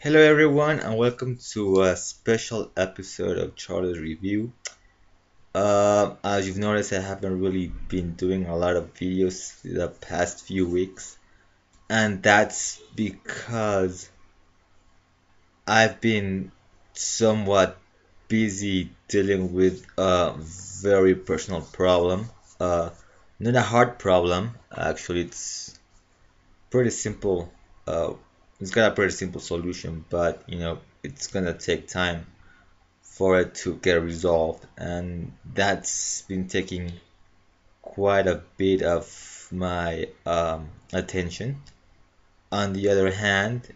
Hello everyone and welcome to a special episode of Charlie's Review. As you've noticed, I haven't really been doing a lot of videos the past few weeks, and that's because I've been somewhat busy dealing with a very personal problem. Uh, Not a hard problem, actually, it's pretty simple. Uh, it's got a pretty simple solution, but it's gonna take time for it to get resolved, and that's been taking quite a bit of my attention. On the other hand,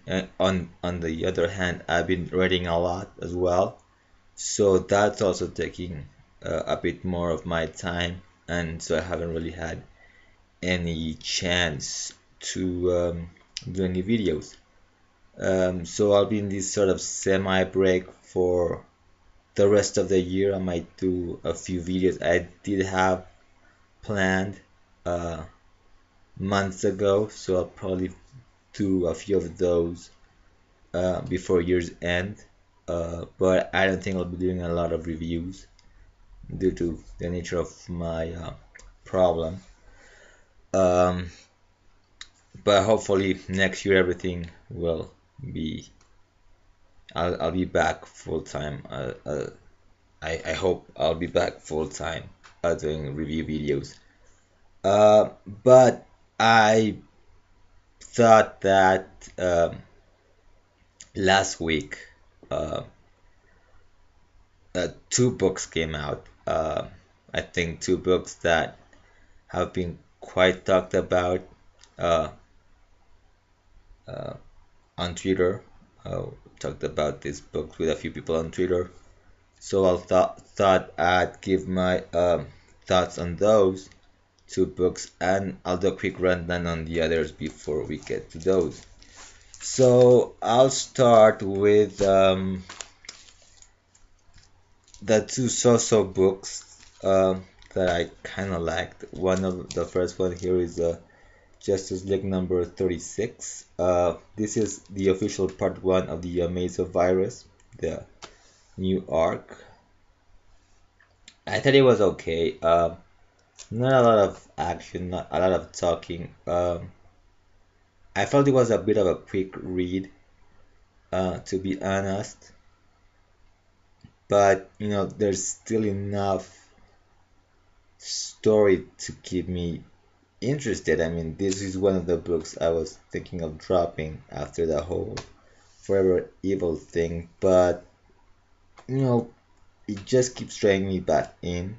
I've been reading a lot as well, so that's also taking a bit more of my time, and so I haven't really had any chance to do any videos. So I'll be in this sort of semi break for the rest of the year. I might do a few videos I did have planned uh, months ago, so I'll probably do a few of those before year's end. But I don't think I'll be doing a lot of reviews due to the nature of my problem. Um, but hopefully next year everything will be. I'll be back full time. I hope I'll be back full time doing review videos. But I thought that last week uh, two books came out. I think two books that have been quite talked about uh, uh, on Twitter. Talked about these books with a few people on Twitter. So I thought I'd give my thoughts on those two books, and I'll do a quick rundown on the others before we get to those. So I'll start with the two so-so books that I kind of liked. One of the first one here is Justice League number 36. This is the official part one of the Mesa virus, the new arc. I thought it was okay. Not a lot of action, not a lot of talking. I felt it was a bit of a quick read, to be honest. But there's still enough story to keep me interested. I mean, this is one of the books I was thinking of dropping after the whole Forever Evil thing, but it just keeps drawing me back in.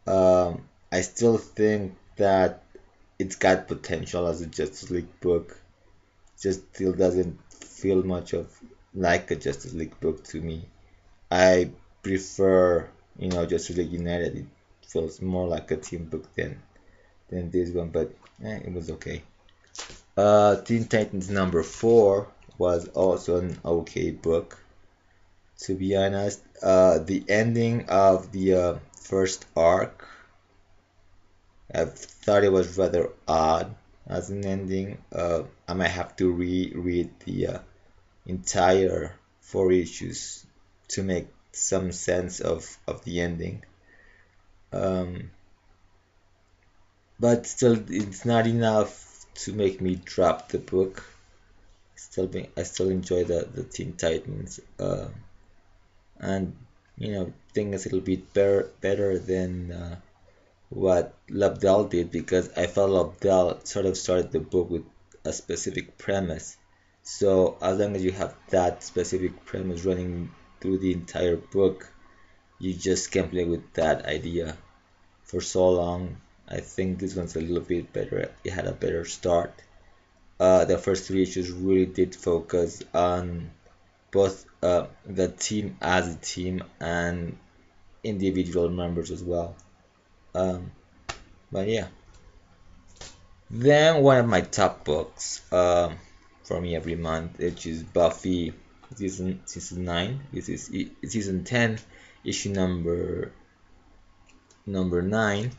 I still think that it's got potential as a Justice League book. Just still doesn't feel much of like a Justice League book to me. I prefer, Justice League United. It feels more like a team book than this one, but it was okay. Teen Titans number 4 was also an okay book, to be honest. The ending of the first arc, I thought it was rather odd as an ending. I might have to reread the entire 4 issues to make some sense of the ending. Um, but still, it's not enough to make me drop the book. I still enjoy the Teen Titans, and think it's a little bit better than what Lobdell did, because I felt Lobdell sort of started the book with a specific premise. So as long as you have that specific premise running through the entire book, you just can play with that idea for so long. I think this one's a little bit better. It had a better start. The first 3 issues really did focus on both the team as a team and individual members as well. Um, but yeah. Then one of my top books for me every month, which is Buffy season 9. This is season 10, issue number 9.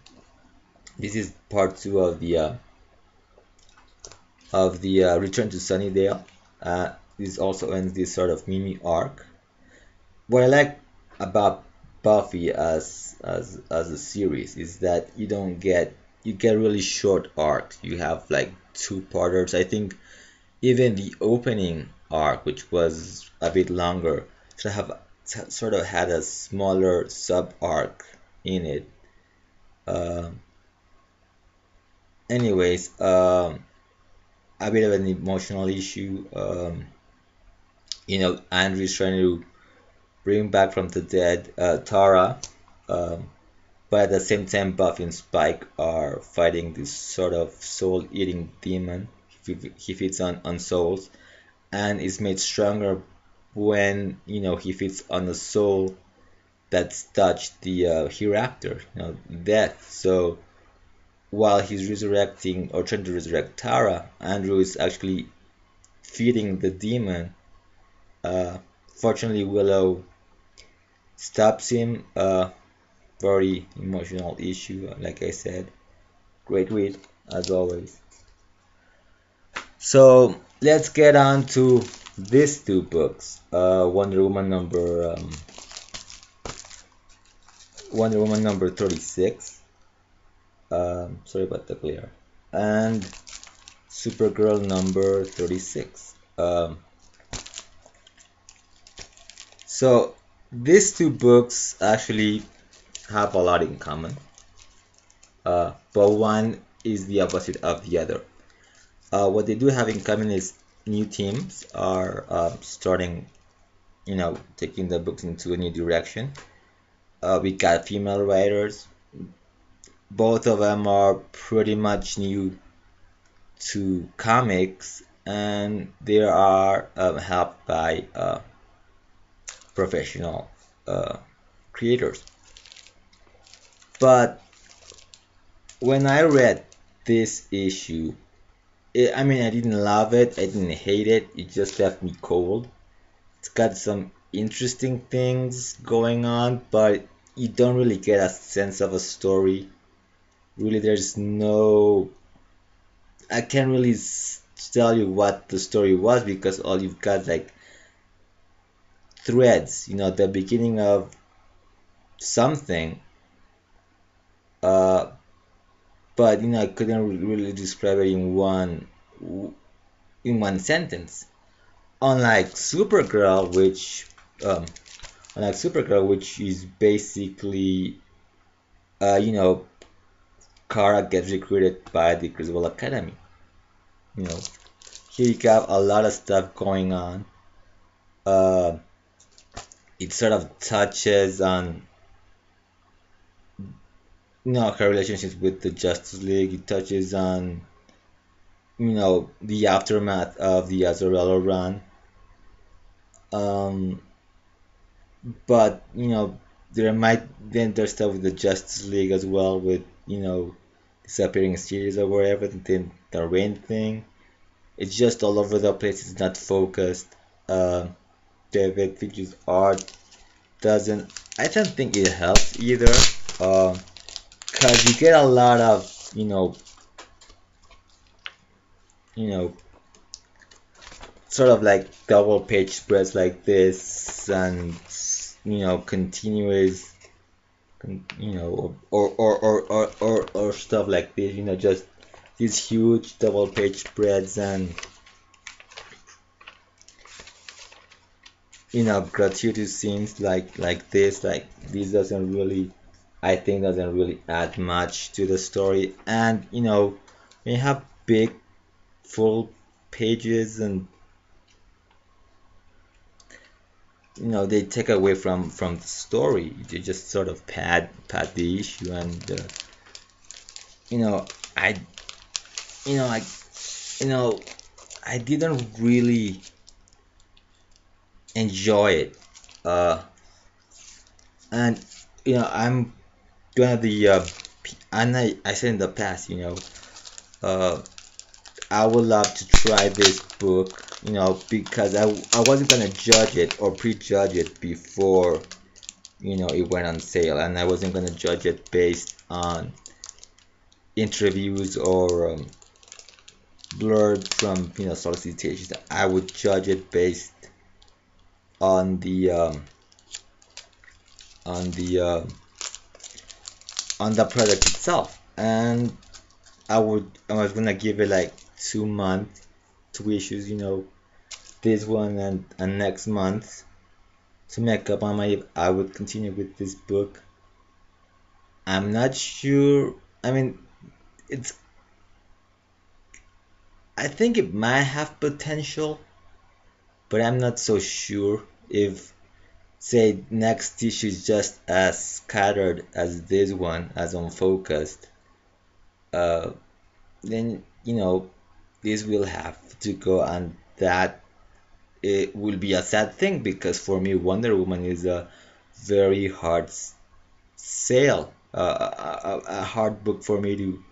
This is part 2 of the Return to Sunnydale. this also ends this sort of mini arc. What I like about Buffy as a series is that you get really short arcs. You have like two-parters. I think even the opening arc, which was a bit longer, sort of had a smaller sub arc in it. Um Anyways, a bit of an emotional issue. Andrew's trying to bring back from the dead Tara, um, but at the same time, Buffy and Spike are fighting this sort of soul-eating demon. He feeds on souls, and is made stronger when he feeds on a soul that's touched the hereafter, death. So while he's resurrecting or trying to resurrect Tara, Andrew is actually feeding the demon. Uh, Fortunately, Willow stops him. Very emotional issue, like I said. Great read, as always. So let's get on to these two books. Wonder Woman number 36. Sorry about the glare. And Supergirl number 36. So these two books actually have a lot in common, but one is the opposite of the other. What they do have in common is new teams are starting, taking the books into a new direction. We got female writers. Both of them are pretty much new to comics, and they are helped by professional creators. But when I read this issue, I mean, I didn't love it, I didn't hate it, it just left me cold. It's got some interesting things going on, but you don't really get a sense of a story. Really, there's no. I can't really tell you what the story was because all you've got like threads, the beginning of something, uh, but I couldn't really describe it in one sentence. Unlike Supergirl, um, which is basically, Kara gets recruited by the Crucible Academy. Here you have a lot of stuff going on. Uh, it sort of touches on, her relationships with the Justice League. It touches on, the aftermath of the Azarello run. Um, but there's stuff with the Justice League as well, with disappearing series or whatever. Then the rain thing, it's just all over the place. It's not focused. David Fincher's art doesn't. I don't think it helps either. Cause you get a lot of sort of like double page spreads like this, and continuous, or stuff like this, just these huge double page spreads, and gratuitous scenes like this. Doesn't really, I think, doesn't really add much to the story. And when you have big full pages, and they take away from the story. They just sort of pad the issue. And I you know I you know I didn't really enjoy it. And I'm one of the and I said in the past, uh I would love to try this book, because I wasn't gonna judge it or prejudge it before it went on sale, and I wasn't gonna judge it based on interviews or blurred from solicitations. I would judge it based on on the um, the product itself, and I was gonna give it like 2 months, 2 issues, this one and next month to make up on my if I would continue with this book. I'm not sure. I mean, it's I think it might have potential, but I'm not so sure if say next issue is just as scattered as this one, as unfocused. Uh, then this will have to go, and that it will be a sad thing because for me Wonder Woman is a very hard sale, a hard book for me to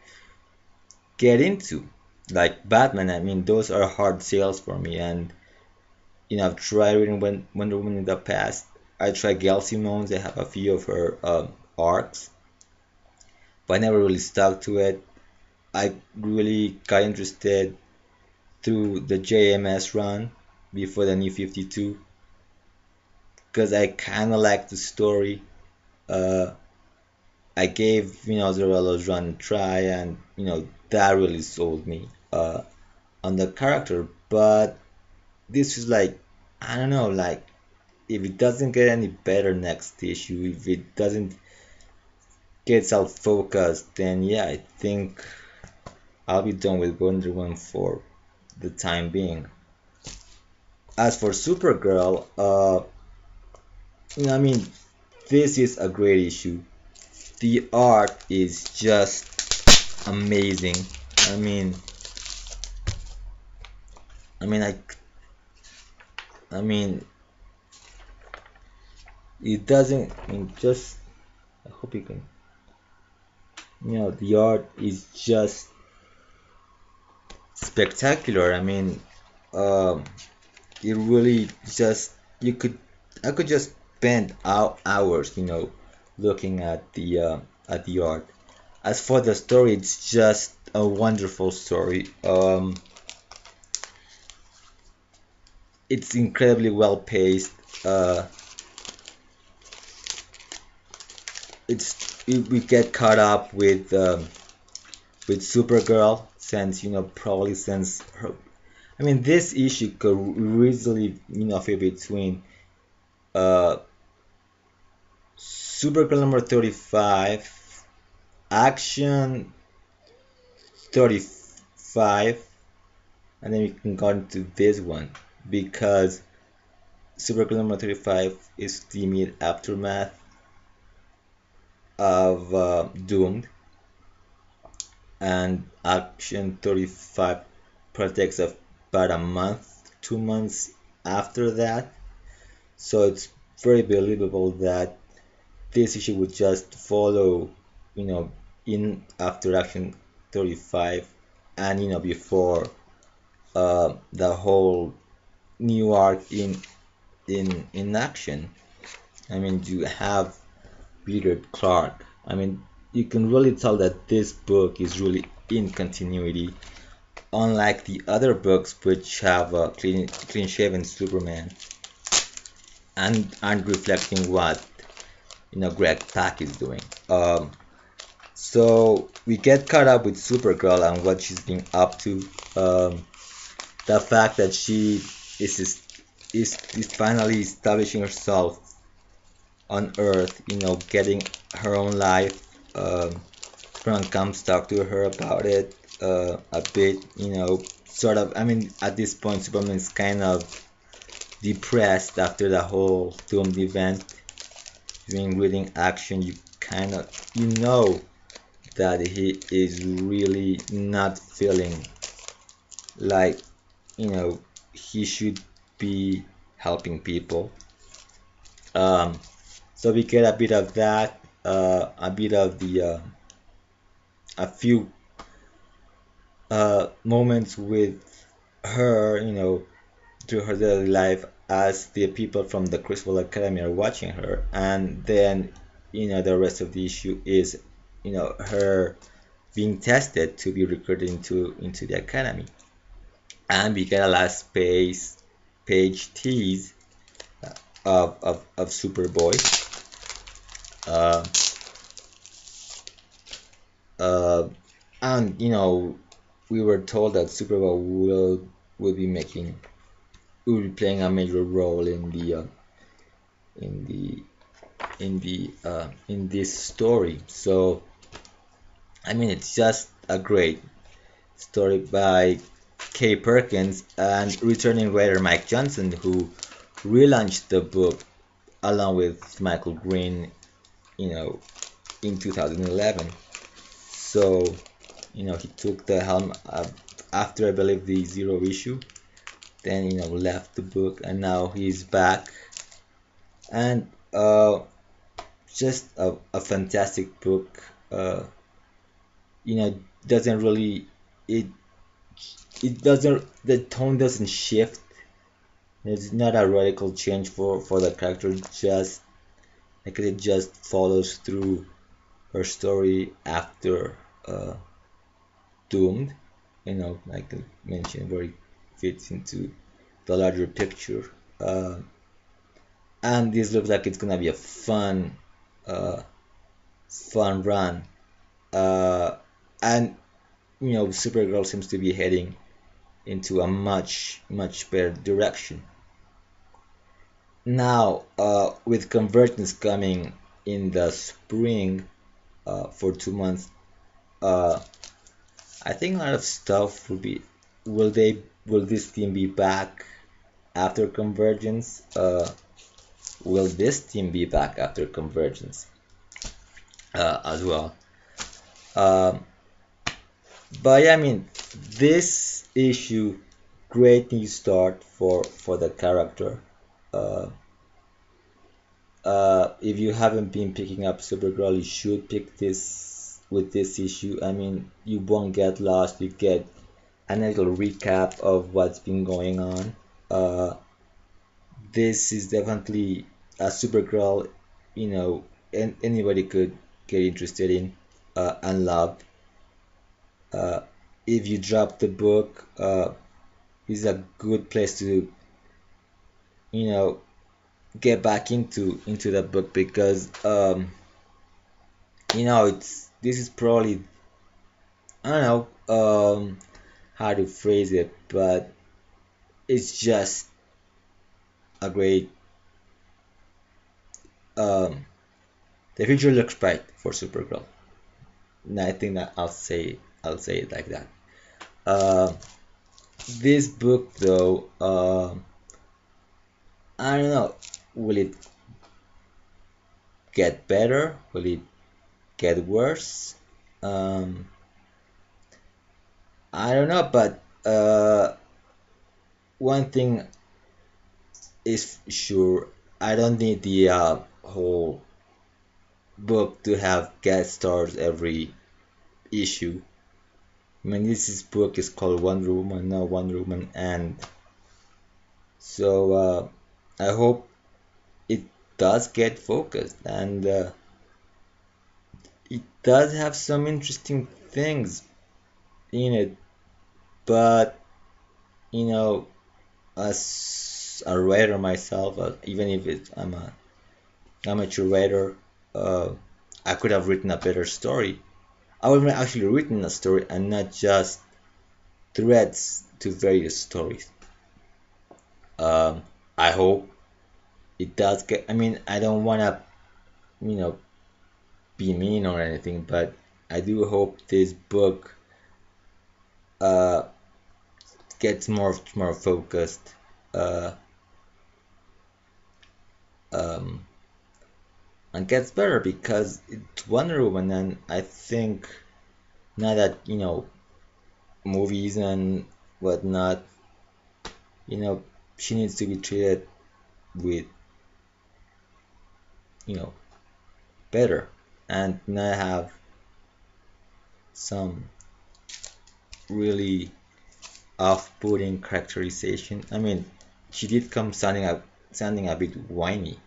get into. Like Batman, I mean, those are hard sales for me, and I've tried reading Wonder Woman in the past. I tried Gail Simone's. I have a few of her arcs, but I never really stuck to it. I really got interested through the JMS run before the New 52 because I kind of liked the story. Uh, I gave Zorello's run a try, and that really sold me on the character. But this is like, I don't know, like if it doesn't get any better next issue, if it doesn't get self focused, then yeah, I think I'll be done with Wonder Woman for the time being. As for Supergirl, I mean, this is a great issue. The art is just amazing. I mean, I mean, I, I mean, it doesn't. I mean, just I hope you can. The art is just spectacular. I mean, um, it really just I could just spend hours, looking at the art. As for the story, it's just a wonderful story. It's incredibly well paced. We get caught up with Supergirl since probably since her. I mean, this issue could easily fit between uh Supergirl number 35, Action 35, and then we can go into this one because Supergirl number 35 is the immediate aftermath of Doomed, and Action 35 protects about a month, 2 months after that. So it's very believable that this issue would just follow, in after Action 35, and before the whole new arc in Action. I mean, you have Peter Clark. I mean, you can really tell that this book is really in continuity, unlike the other books which have a clean-shaven Superman and aren't reflecting what Greg Pak is doing. So we get caught up with Supergirl and what she's been up to. The fact that she is finally establishing herself on Earth, getting her own life. Frank comes talk to her about it a bit, sort of. I mean, at this point, Superman's kind of depressed after the whole doomed event. During reading Action, you kind of that he is really not feeling like he should be helping people. So we get a bit of that, a bit of the a few moments with her, through her daily life as the people from the Crucible Academy are watching her, and then the rest of the issue is her being tested to be recruited into the academy. and we get a last page tease of Superboy. Uh, uh, and we were told that Superboy will be making will be playing a major role in the in this story. So I mean, it's just a great story by Kay Perkins and returning writer Mike Johnson, who relaunched the book along with Michael Green, you know, in 2011. So, he took the helm after I believe the zero issue, then left the book, and now he's back, and just a fantastic book. You know, doesn't really it it doesn't the tone doesn't shift. It's not a radical change for the character. Just like it just follows through her story after Doomed. Like I mentioned, where it fits into the larger picture. Uh, and this looks like it's gonna be a uh, fun run. Uh, and Supergirl seems to be heading into a much better direction. Now, with Convergence coming in the spring for 2 months, uh, I think a lot of stuff will be. Will this team be back after Convergence? Will this team be back after Convergence as well? Um, but yeah, I mean, this issue, great new start for the character. Uh, if you haven't been picking up Supergirl, you should pick this with this issue. I mean, you won't get lost. You get a little recap of what's been going on. Uh, this is definitely a Supergirl, anybody could get interested in and love. Uh, if you drop the book, this is a good place to, you know, get back into the book because it's this is probably I don't know how to phrase it, but it's just a great um the future looks bright for Supergirl. And I think that I'll say it like that. Um this book though, I don't know, will it get better? Will it get worse? Um I don't know, but one thing is sure, I don't need the whole book to have guest stars every issue. I mean, book is called Wonder Woman, not Wonder Woman, and so I hope it does get focused and it does have some interesting things in it, but you know, as a writer myself, even if I'm a amateur writer, uh, I could have written a better story. I would have actually written a story and not just threads to various stories. Um, I hope it does get. I mean, I don't want to, you know, be mean or anything, but I do hope this book uh, gets more focused. Uh, um, and gets better because it's Wonder Woman, and I think now that movies and whatnot, you know, she needs to be treated with you know better and not have some really off-putting characterization. I mean, she did come sounding a bit whiny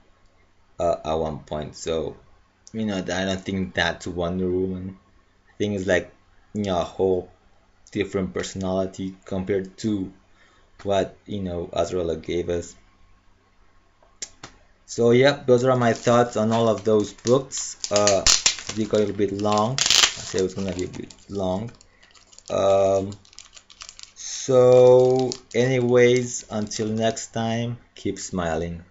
at one point, so I don't think that's Wonder Woman. I think it's like a whole different personality compared to what Azrael gave us. So yeah, those are my thoughts on all of those books. They got a little bit long. I said it was gonna be a bit long. Um, so anyways, until next time, keep smiling.